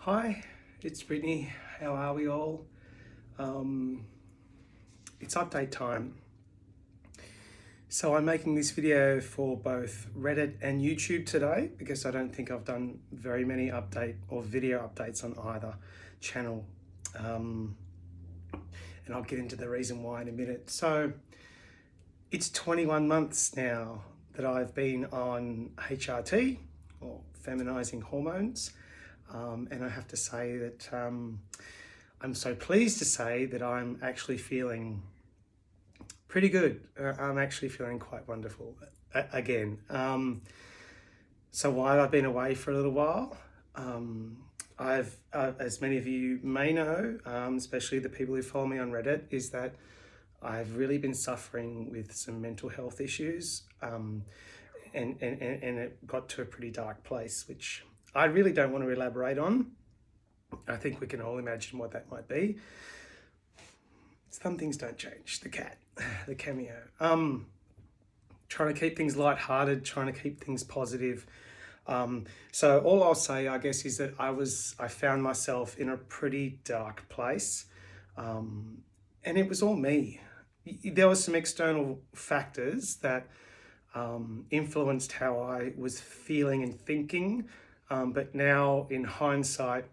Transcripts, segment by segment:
Hi, it's Brittany. How are we all? It's update time. So I'm making this video for both Reddit and YouTube today because I don't think I've done very many update or video updates on either channel. And I'll get into the reason why in a minute. So it's 21 months now that I've been on HRT or feminizing hormones. And I have to say that I'm so pleased to say that I'm actually feeling pretty good. I'm actually feeling quite wonderful again. So while I've been away for a little while, I've, as many of you may know, especially the people who follow me on Reddit, is that I've really been suffering with some mental health issues, and it got to a pretty dark place, which I really don't want to elaborate on. I think we can all imagine what that might be. Some things don't change. The cat, the cameo. Trying to keep things lighthearted, trying to keep things positive. So all I'll say, I guess, is that I found myself in a pretty dark place, and it was all me. There were some external factors that influenced how I was feeling and thinking, but now in hindsight,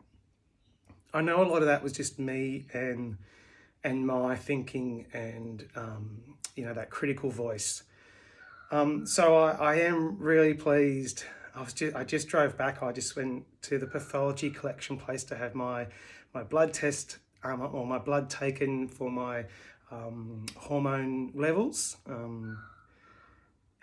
I know a lot of that was just me and my thinking and that critical voice. So I am really pleased. I just drove back. I just went to the pathology collection place to have my blood test or my blood taken for my hormone levels.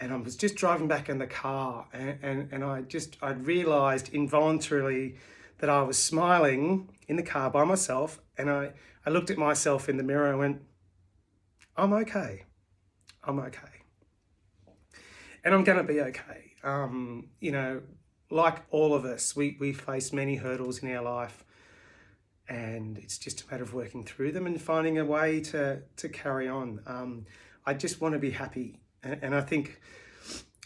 And I was just driving back in the car, and I realised involuntarily that I was smiling in the car by myself, and I looked at myself in the mirror and went, I'm okay. I'm okay. And I'm going to be okay. Like all of us, we face many hurdles in our life, and it's just a matter of working through them and finding a way to carry on. I just want to be happy. And I think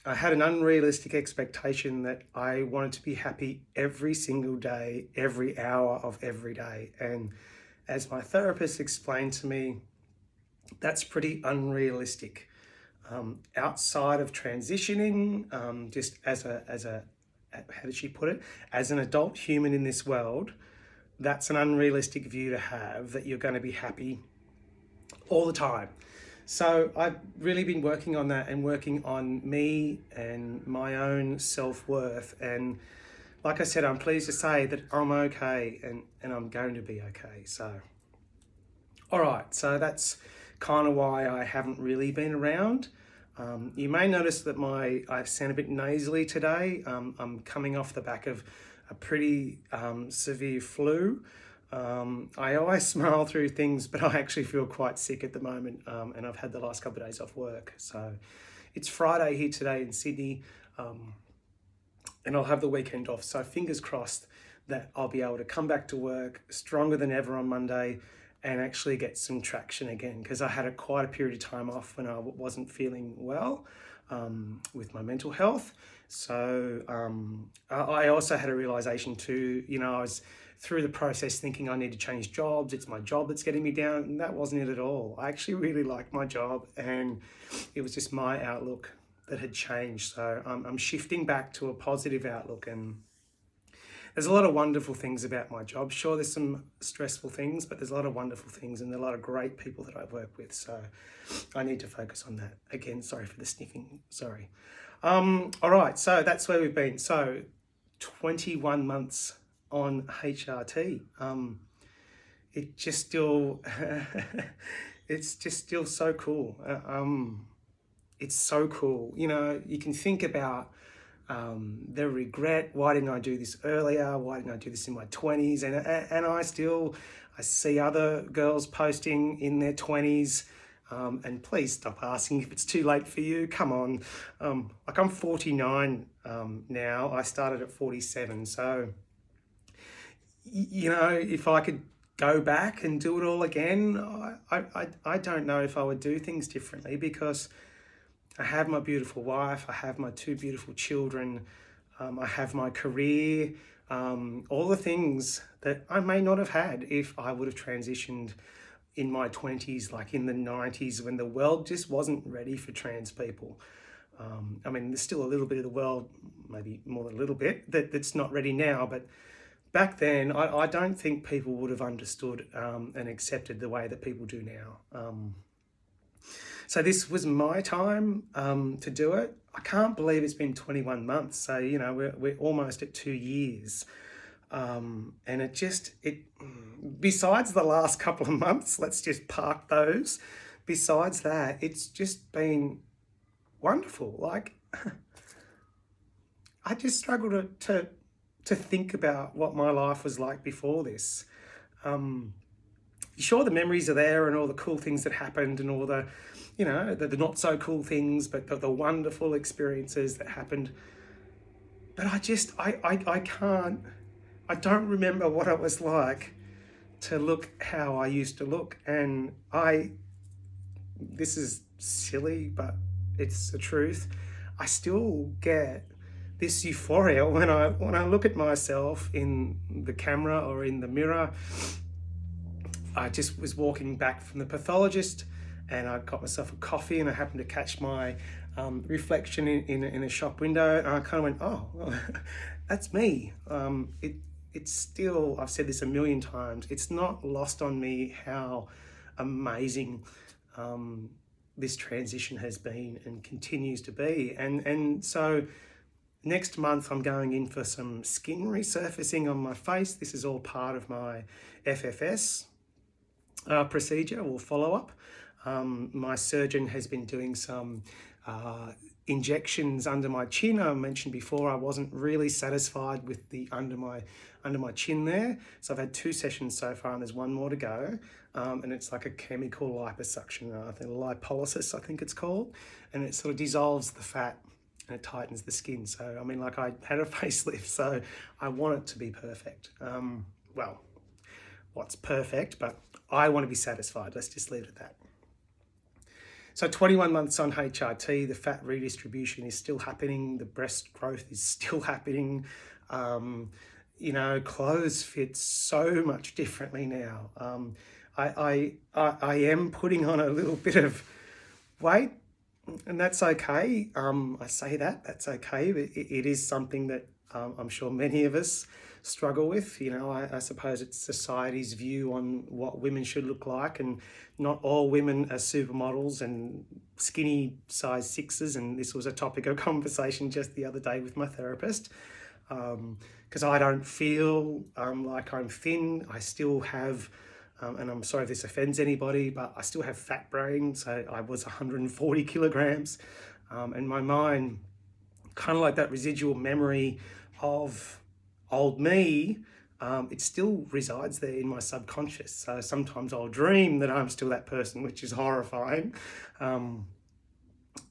I had an unrealistic expectation that I wanted to be happy every single day, every hour of every day. And as my therapist explained to me, that's pretty unrealistic. Outside of transitioning, just as a how did she put it? As an adult human in this world, that's an unrealistic view to have, that you're going to be happy all the time. So I've really been working on that and working on me and my own self-worth. And like I said, I'm pleased to say that I'm okay and I'm going to be okay. So, all right, so that's kind of why I haven't really been around. You may notice that I sound a bit nasally today. I'm coming off the back of a pretty severe flu. I always smile through things, but I actually feel quite sick at the moment, and I've had the last couple of days off work. So it's Friday here today in Sydney, and I'll have the weekend off. So fingers crossed that I'll be able to come back to work stronger than ever on Monday and actually get some traction again, because I had quite a period of time off when I wasn't feeling well with my mental health. So I also had a realization too, I was through the process thinking I need to change jobs. It's my job that's getting me down, and that wasn't it at all. I actually really like my job, and it was just my outlook that had changed. So I'm shifting back to a positive outlook, and there's a lot of wonderful things about my job. Sure, there's some stressful things, but there's a lot of wonderful things and a lot of great people that I work with. So I need to focus on that. Again, sorry for the sniffing, sorry. All right, so that's where we've been. So 21 months on HRT. It just still, it's just still so cool. It's so cool. You can think about the regret. Why didn't I do this earlier? Why didn't I do this in my 20s? And I see other girls posting in their 20s. And please stop asking if it's too late for you. Come on. I'm 49 now. I started at 47. So, if I could go back and do it all again, I don't know if I would do things differently, because I have my beautiful wife, I have my two beautiful children, I have my career, all the things that I may not have had if I would have transitioned in my 20s, like in the 90s, when the world just wasn't ready for trans people. I mean, there's still a little bit of the world, maybe more than a little bit, that's not ready now. But back then, I don't think people would have understood and accepted the way that people do now. So this was my time to do it. I can't believe it's been 21 months. So, you know, we're almost at 2 years. And besides the last couple of months, let's just park those. Besides that, it's just been wonderful. Like, I just struggle to think about what my life was like before this. Sure, the memories are there and all the cool things that happened and all the, you know, the not so cool things, but the wonderful experiences that happened. But I don't remember what it was like to look how I used to look. And this is silly, but it's the truth. I still get this euphoria when I look at myself in the camera or in the mirror. I just was walking back from the pathologist and I got myself a coffee and I happened to catch my reflection in a shop window, and I kind of went, oh, that's me. It's still, I've said this a million times, it's not lost on me how amazing this transition has been and continues to be. And so next month I'm going in for some skin resurfacing on my face. This is all part of my FFS procedure or follow-up. My surgeon has been doing some injections under my chin. I mentioned before I wasn't really satisfied with the under my chin there. So I've had 2 sessions so far and there's 1 more to go. And it's like a chemical liposuction, I think lipolysis, I think it's called. And it sort of dissolves the fat and it tightens the skin. So, I mean, like I had a facelift, so I want it to be perfect. Well, what's perfect, but I want to be satisfied. Let's just leave it at that. So 21 months on HRT, the fat redistribution is still happening. The breast growth is still happening. You know, clothes fit so much differently now. I am putting on a little bit of weight, and that's okay. I say that's okay, but it is something that I'm sure many of us struggle with. You know, I suppose it's society's view on what women should look like, and not all women are supermodels and skinny size 6s. And this was a topic of conversation just the other day with my therapist, because I don't feel like I'm thin. I still have, and I'm sorry if this offends anybody, but I still have fat brain. So I was 140 kilograms, and my mind, kind of like that residual memory of old me, it still resides there in my subconscious. So sometimes I'll dream that I'm still that person, which is horrifying.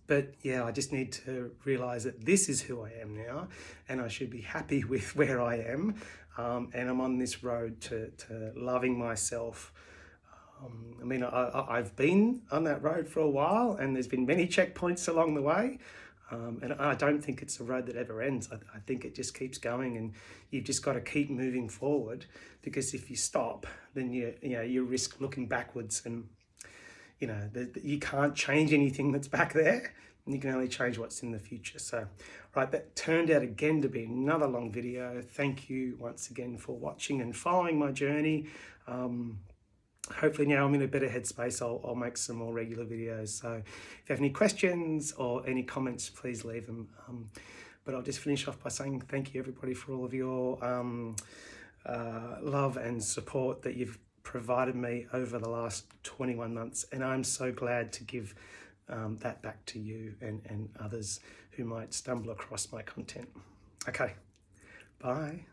But yeah, I just need to realize that this is who I am now, and I should be happy with where I am. And I'm on this road to loving myself. I mean, I've been on that road for a while, and there's been many checkpoints along the way. And I don't think it's a road that ever ends. I think it just keeps going, and you've just got to keep moving forward, because if you stop, then you risk looking backwards, and you can't change anything that's back there, and you can only change what's in the future. So, right, that turned out again to be another long video. Thank you once again for watching and following my journey. Hopefully now I'm in a better headspace, I'll make some more regular videos. So if you have any questions or any comments, please leave them. But I'll just finish off by saying thank you everybody for all of your love and support that you've provided me over the last 21 months. And I'm so glad to give that back to you and others who might stumble across my content. Okay, bye.